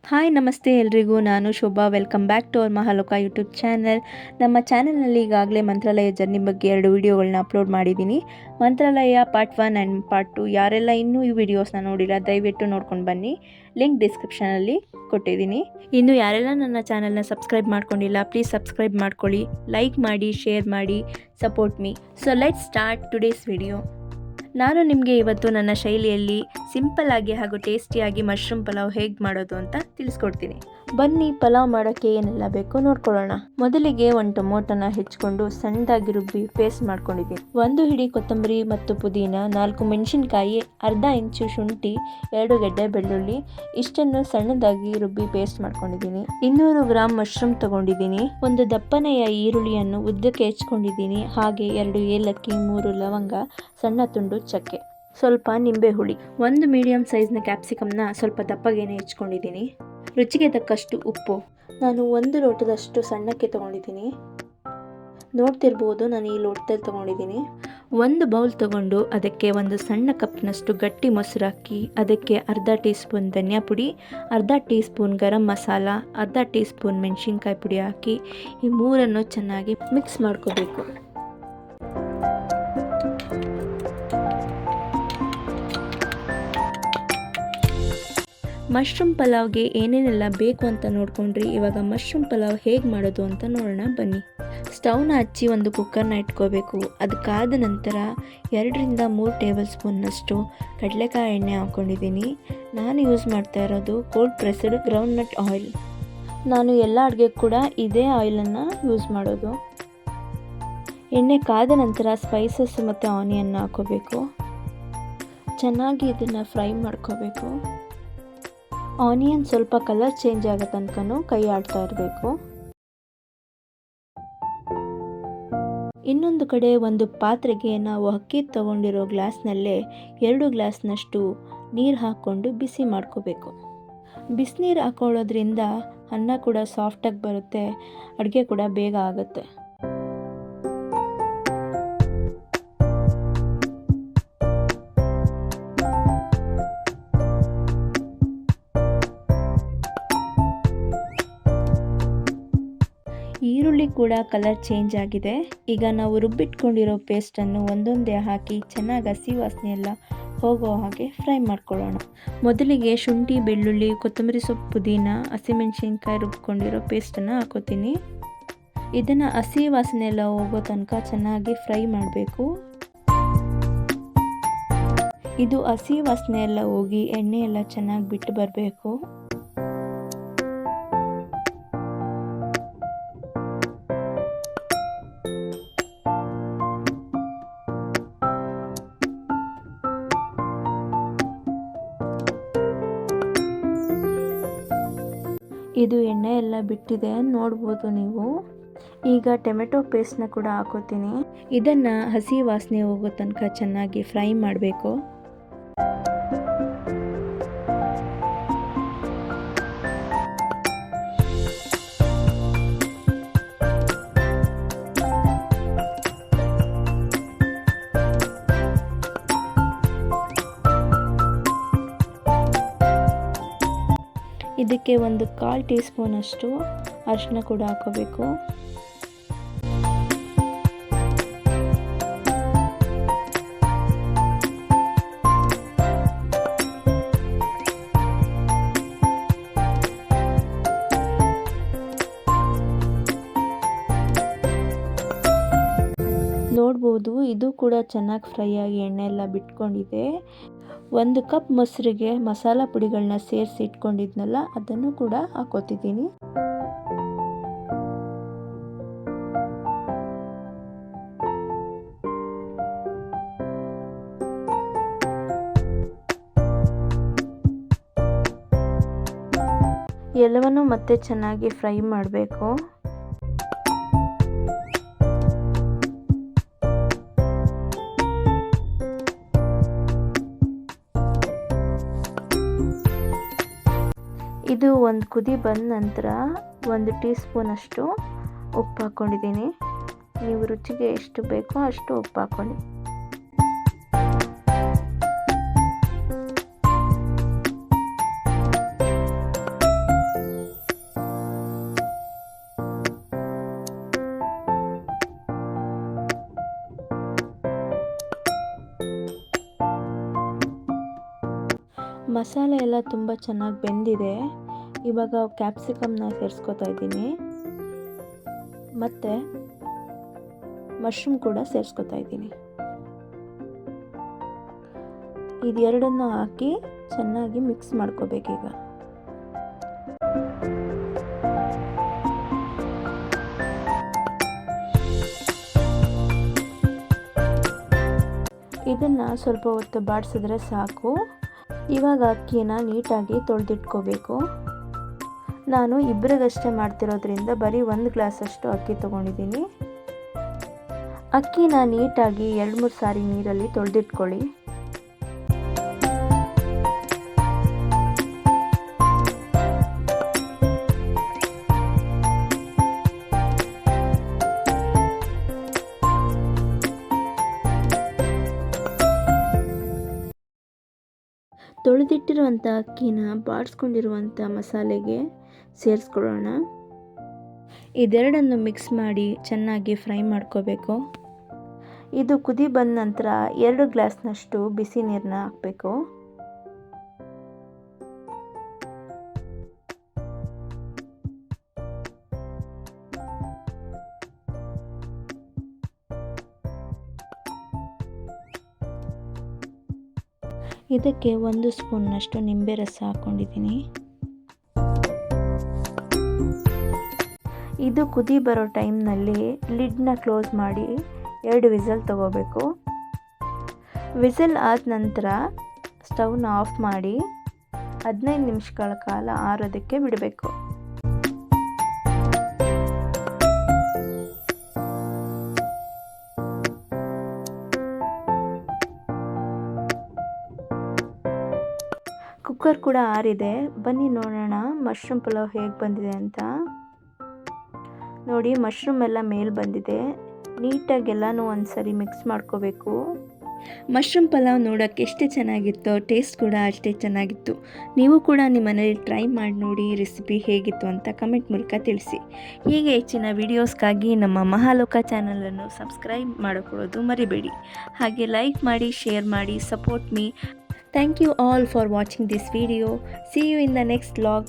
Hi ನಮಸ್ತೆ ಎಲ್ರಿಗೂ. ನಾನು Shobha. Welcome back to our Mahaloka YouTube channel. ನಮ್ಮ ಚಾನಲ್ನಲ್ಲಿ ಈಗಾಗಲೇ ಮಂತ್ರಾಲಯ ಜರ್ನಿ ಬಗ್ಗೆ 2 ವಿಡಿಯೋಗಳನ್ನ ಅಪ್ಲೋಡ್ ಮಾಡಿದ್ದೀನಿ. ಮಂತ್ರಾಲಯ ಪಾರ್ಟ್ 1 ಆ್ಯಂಡ್ ಪಾರ್ಟ್ 2. ಯಾರೆಲ್ಲ ಇನ್ನೂ ಈ ವಿಡಿಯೋಸ್ನ ನೋಡಿಲ್ಲ ದಯವಿಟ್ಟು ನೋಡ್ಕೊಂಡು ಬನ್ನಿ. ಲಿಂಕ್ ಡಿಸ್ಕ್ರಿಪ್ಷನಲ್ಲಿ ಕೊಟ್ಟಿದ್ದೀನಿ. ಇನ್ನು ಯಾರೆಲ್ಲ ನನ್ನ ಚಾನಲ್ನ ಸಬ್ಸ್ಕ್ರೈಬ್ ಮಾಡ್ಕೊಂಡಿಲ್ಲ ಪ್ಲೀಸ್ ಸಬ್ಸ್ಕ್ರೈಬ್ ಮಾಡ್ಕೊಳ್ಳಿ, ಲೈಕ್ ಮಾಡಿ, ಶೇರ್ ಮಾಡಿ, support me. So let's start today's video. ನಾನು ನಿಮಗೆ ಇವತ್ತು ನನ್ನ ಶೈಲಿಯಲ್ಲಿ ಸಿಂಪಲ್ ಆಗಿ ಹಾಗೂ ಟೇಸ್ಟಿಯಾಗಿ ಮಶ್ರೂಮ್ ಪಲಾವ್ ಹೇಗೆ ಮಾಡೋದು ಅಂತ ತಿಳಿಸ್ಕೊಡ್ತೀನಿ. ಬನ್ನಿ ಪಲಾವ್ ಮಾಡೋಕ್ಕೆ ಏನೆಲ್ಲ ಬೇಕೋ ನೋಡ್ಕೊಳ್ಳೋಣ. ಮೊದಲಿಗೆ 1 ಟೊಮೊಟೊನ ಹೆಚ್ಚಿಕೊಂಡು ಸಣ್ಣದಾಗಿ ರುಬ್ಬಿ ಪೇಸ್ಟ್ ಮಾಡ್ಕೊಂಡಿದ್ದೀನಿ. 1 ಹಿಡಿ ಕೊತ್ತಂಬರಿ ಮತ್ತು ಪುದೀನ, 4 ಮೆಣಸಿನ್ಕಾಯಿ, ಅರ್ಧ ಇಂಚು ಶುಂಠಿ, 2 ಗೆಡ್ಡೆ ಬೆಳ್ಳುಳ್ಳಿ ಇಷ್ಟನ್ನು ಸಣ್ಣದಾಗಿ ರುಬ್ಬಿ ಪೇಸ್ಟ್ ಮಾಡ್ಕೊಂಡಿದ್ದೀನಿ. 200 ಗ್ರಾಂ ಮಶ್ರೂಮ್ ತಗೊಂಡಿದ್ದೀನಿ. 1 ದಪ್ಪನೆಯ ಈರುಳ್ಳಿಯನ್ನು ಉದ್ದಕ್ಕೆ ಹೆಚ್ಕೊಂಡಿದ್ದೀನಿ. ಹಾಗೆ 2 ಏಲಕ್ಕಿ, 3 ಲವಂಗ, ಸಣ್ಣ ತುಂಡು ಚಕ್ಕೆ, ಸ್ವಲ್ಪ ನಿಂಬೆ ಹುಳಿ, 1 ಮೀಡಿಯಂ ಸೈಜ್ನ ಕ್ಯಾಪ್ಸಿಕಮ್ನ ಸ್ವಲ್ಪ ದಪ್ಪಗೇನೆ ಹೆಚ್ಕೊಂಡಿದ್ದೀನಿ. ರುಚಿಗೆ ತಕ್ಕಷ್ಟು ಉಪ್ಪು. ನಾನು 1 ಲೋಟದಷ್ಟು ಸಣ್ಣಕ್ಕೆ ತೊಗೊಂಡಿದ್ದೀನಿ. ನೋಡ್ತಿರ್ಬೋದು ನಾನು ಈ ಲೋಟದಲ್ಲಿ ತೊಗೊಂಡಿದ್ದೀನಿ. 1 ಬೌಲ್ ತೊಗೊಂಡು ಅದಕ್ಕೆ 1 ಸಣ್ಣ ಕಪ್ನಷ್ಟು ಗಟ್ಟಿ ಮೊಸರು ಹಾಕಿ ಅದಕ್ಕೆ ಅರ್ಧ ಟೀ ಸ್ಪೂನ್ ಧನಿಯಾ ಪುಡಿ, ಅರ್ಧ ಟೀ ಸ್ಪೂನ್ ಗರಂ ಮಸಾಲ, ಅರ್ಧ ಟೀ ಸ್ಪೂನ್ ಮೆಣಸಿನ್ಕಾಯಿ ಪುಡಿ ಹಾಕಿ ಈ ಮೂರನ್ನು ಚೆನ್ನಾಗಿ ಮಿಕ್ಸ್ ಮಾಡ್ಕೋಬೇಕು. ಮಶ್ರೂಮ್ ಪಲಾವ್ಗೆ ಏನೇನೆಲ್ಲ ಬೇಕು ಅಂತ ನೋಡ್ಕೊಂಡ್ರಿ. ಇವಾಗ ಮಶ್ರೂಮ್ ಪಲಾವ್ ಹೇಗೆ ಮಾಡೋದು ಅಂತ ನೋಡೋಣ ಬನ್ನಿ. ಸ್ಟವ್ನ ಹಚ್ಚಿ 1 ಕುಕ್ಕರ್ನ ಇಟ್ಕೋಬೇಕು. ಅದಕ್ಕಾದ ನಂತರ 2ರಿಂದ 3 ಟೇಬಲ್ ಸ್ಪೂನ್ನಷ್ಟು ಕಡಲೆಕಾಯಿ ಎಣ್ಣೆ ಹಾಕ್ಕೊಂಡಿದ್ದೀನಿ. ನಾನು ಯೂಸ್ ಮಾಡ್ತಾ ಇರೋದು ಕೋಲ್ಡ್ ಪ್ರೆಸ್ಡ್ ಗ್ರೌಂಡ್ನಟ್ ಆಯಿಲ್. ನಾನು ಎಲ್ಲ ಅಡುಗೆ ಕೂಡ ಇದೇ ಆಯಿಲನ್ನು ಯೂಸ್ ಮಾಡೋದು. ಎಣ್ಣೆ ಕಾದ ನಂತರ ಸ್ಪೈಸಸ್ ಮತ್ತು ಆನಿಯನ್ನ ಹಾಕೋಬೇಕು. ಚೆನ್ನಾಗಿ ಇದನ್ನು ಫ್ರೈ ಮಾಡ್ಕೋಬೇಕು. ಆನಿಯನ್ ಸ್ವಲ್ಪ ಕಲರ್ ಚೇಂಜ್ ಆಗೋ ತನಕನೂ ಕೈ ಆಡ್ತಾ ಇರಬೇಕು. ಇನ್ನೊಂದು ಕಡೆ ಒಂದು ಪಾತ್ರೆಗೆ ನಾವು ಅಕ್ಕಿ ತಗೊಂಡಿರೋ ಗ್ಲಾಸ್ನಲ್ಲೇ 2 ಗ್ಲಾಸ್ನಷ್ಟು ನೀರು ಹಾಕ್ಕೊಂಡು ಬಿಸಿ ಮಾಡ್ಕೋಬೇಕು. ಬಿಸಿನೀರು ಹಾಕೊಳ್ಳೋದ್ರಿಂದ ಅನ್ನ ಕೂಡ ಸಾಫ್ಟಾಗಿ ಬರುತ್ತೆ, ಅಡುಗೆ ಕೂಡ ಬೇಗ ಆಗುತ್ತೆ. ಈರುಳ್ಳಿ ಕೂಡ ಕಲರ್ ಚೇಂಜ್ ಆಗಿದೆ. ಈಗ ನಾವು ರುಬ್ಬಿಟ್ಕೊಂಡಿರೋ ಪೇಸ್ಟನ್ನು ಒಂದೊಂದೇ ಹಾಕಿ ಚೆನ್ನಾಗಿ ಹಸಿ ವಾಸನೆ ಎಲ್ಲ ಹೋಗೋ ಹಾಗೆ ಫ್ರೈ ಮಾಡ್ಕೊಳ್ಳೋಣ. ಮೊದಲಿಗೆ ಶುಂಠಿ, ಬೆಳ್ಳುಳ್ಳಿ, ಕೊತ್ತಂಬರಿ ಸೊಪ್ಪು, ಪುದೀನ, ಹಸಿಮೆಣಸಿನ್ಕಾಯಿ ರುಬ್ಕೊಂಡಿರೋ ಪೇಸ್ಟನ್ನು ಹಾಕೋತೀನಿ. ಇದನ್ನು ಹಸಿ ವಾಸನೆ ಎಲ್ಲ ಹೋಗೋ ತನಕ ಚೆನ್ನಾಗಿ ಫ್ರೈ ಮಾಡಬೇಕು. ಇದು ಹಸಿ ವಾಸನೆ ಎಲ್ಲ ಹೋಗಿ ಎಣ್ಣೆ ಎಲ್ಲ ಚೆನ್ನಾಗಿ ಬಿಟ್ಟು ಬರಬೇಕು. ಇದು ಎಣ್ಣೆ ಎಲ್ಲ ಬಿಟ್ಟಿದೆ ನೋಡ್ಬೋದು ನೀವು. ಈಗ ಟೊಮೆಟೊ ಪೇಸ್ಟ್ನ ಕೂಡ ಹಾಕೋತೀನಿ. ಇದನ್ನು ಹಸಿ ವಾಸನೆ ಹೋಗೋ ತನಕ ಚೆನ್ನಾಗಿ ಫ್ರೈ ಮಾಡಬೇಕು. ಇದಕ್ಕೆ 1/4 ಟೀ ಸ್ಪೂನ್ ಅಷ್ಟು ಅರಿಶಿನ ಕೂಡ ಹಾಕೋಬೇಕು. ನೋಡ್ಬೋದು ಇದು ಕೂಡ ಚೆನ್ನಾಗಿ ಫ್ರೈ ಆಗಿ ಎಣ್ಣೆ ಎಲ್ಲ ಬಿಟ್ಕೊಂಡಿದೆ. 1 ಕಪ್ ಮೊಸರಿಗೆ ಮಸಾಲ ಪುಡಿಗಳನ್ನ ಸೇರಿಸಿ ಇಟ್ಕೊಂಡಿದ್ನಲ್ಲ ಅದನ್ನು ಕೂಡ ಹಾಕೋತಿದ್ದೀನಿ. ಎಲ್ಲವನ್ನು ಮತ್ತೆ ಚೆನ್ನಾಗಿ ಫ್ರೈ ಮಾಡಬೇಕು. ಇದು 1 ಕುದಿ ಬಂದ ನಂತರ 1 ಟೀ ಸ್ಪೂನ್ ಅಷ್ಟು ಉಪ್ಪು ಹಾಕ್ಕೊಂಡಿದ್ದೀನಿ. ನೀವು ರುಚಿಗೆ ಎಷ್ಟು ಬೇಕೋ ಅಷ್ಟು ಉಪ್ಪು ಹಾಕ್ಕೊಳ್ಳಿ. ಮಸಾಲೆ ಎಲ್ಲ ತುಂಬ ಚೆನ್ನಾಗಿ ಬೆಂದಿದೆ. ಇವಾಗ ಕ್ಯಾಪ್ಸಿಕಮ್ನ ಸೇರಿಸ್ಕೊತಾ ಇದ್ದೀನಿ ಮತ್ತು ಮಶ್ರೂಮ್ ಕೂಡ ಸೇರಿಸ್ಕೊತಾ ಇದ್ದೀನಿ. ಇದೆರಡನ್ನು ಹಾಕಿ ಚೆನ್ನಾಗಿ ಮಿಕ್ಸ್ ಮಾಡ್ಕೋಬೇಕೀಗ. ಇದನ್ನು ಸ್ವಲ್ಪ ಹೊತ್ತು ಬಾಡಿಸಿದ್ರೆ ಸಾಕು. ಇವಾಗ ಅಕ್ಕಿನ ನೀಟಾಗಿ ತೊಳೆದಿಟ್ಕೋಬೇಕು. ನಾನು ಇಬ್ಬರಿಗಷ್ಟೇ ಮಾಡ್ತಿರೋದ್ರಿಂದ ಬರೀ 1 ಗ್ಲಾಸಷ್ಟು ಅಕ್ಕಿ ತೊಗೊಂಡಿದ್ದೀನಿ. ಅಕ್ಕಿನ ನೀಟಾಗಿ 2-3 ಸಾರಿ ನೀರಲ್ಲಿ ತೊಳೆದಿಟ್ಕೊಳ್ಳಿ. ತೊಳೆದಿಟ್ಟಿರುವಂಥ ಅಕ್ಕಿನ ಬಾಡಿಸ್ಕೊಂಡಿರುವಂಥ ಮಸಾಲೆಗೆ ಸೇರಿಸ್ಕೊಳ್ಳೋಣ. ಇದೆರಡನ್ನು ಮಿಕ್ಸ್ ಮಾಡಿ ಚೆನ್ನಾಗಿ ಫ್ರೈ ಮಾಡ್ಕೋಬೇಕು. ಇದು ಕುದಿ ಬಂದ ನಂತರ 2 ಗ್ಲಾಸ್ನಷ್ಟು ಬಿಸಿ ನೀರನ್ನ ಹಾಕಬೇಕು. ಇದಕ್ಕೆ 1 ಸ್ಪೂನ್ನಷ್ಟು ನಿಂಬೆ ರಸ ಹಾಕ್ಕೊಂಡಿದ್ದೀನಿ. ಇದು ಕುದಿ ಬರೋ ಟೈಮ್ನಲ್ಲಿ ಲಿಡ್ನ ಕ್ಲೋಸ್ ಮಾಡಿ 2 ವಿಸಲ್ ತಗೋಬೇಕು. ವಿಸಲ್ ಆದ ನಂತರ ಸ್ಟವ್ನ ಆಫ್ ಮಾಡಿ 15 ನಿಮಿಷಗಳ ಕಾಲ ಆರೋದಕ್ಕೆ ಬಿಡಬೇಕು. ಕುಕ್ಕರ್ ಕೂಡ ಆರಿದೆ. ಬನ್ನಿ ನೋಡೋಣ ಮಶ್ರೂಮ್ ಪಲಾವ್ ಹೇಗೆ ಬಂದಿದೆ ಅಂತ. ನೋಡಿ, ಮಶ್ರೂಮ್ ಎಲ್ಲ ಮೇಲೆ ಬಂದಿದೆ. ನೀಟಾಗಿ ಎಲ್ಲನೂ ಒಂದ್ಸರಿ ಮಿಕ್ಸ್ ಮಾಡ್ಕೋಬೇಕು. ಮಶ್ರೂಮ್ ಪಲಾವ್ ನೋಡೋಕ್ಕೆ ಎಷ್ಟು ಚೆನ್ನಾಗಿತ್ತೋ ಟೇಸ್ಟ್ ಕೂಡ ಅಷ್ಟೇ ಚೆನ್ನಾಗಿತ್ತು. ನೀವು ಕೂಡ ನಿಮ್ಮ ಮನೇಲಿ ಟ್ರೈ ಮಾಡಿ ನೋಡಿ ರೆಸಿಪಿ ಹೇಗಿತ್ತು ಅಂತ ಕಮೆಂಟ್ ಮೂಲಕ ತಿಳಿಸಿ. ಹೀಗೆ ಹೆಚ್ಚಿನ ವೀಡಿಯೋಸ್ಗಾಗಿ ನಮ್ಮ ಮಹಾಲೋಕ ಚಾನಲನ್ನು ಸಬ್ಸ್ಕ್ರೈಬ್ ಮಾಡಿಕೊಳ್ಳೋದು ಮರಿಬೇಡಿ. ಹಾಗೆ ಲೈಕ್ ಮಾಡಿ, ಶೇರ್ ಮಾಡಿ, support me. Thank you all for watching this video. See you in the next vlog.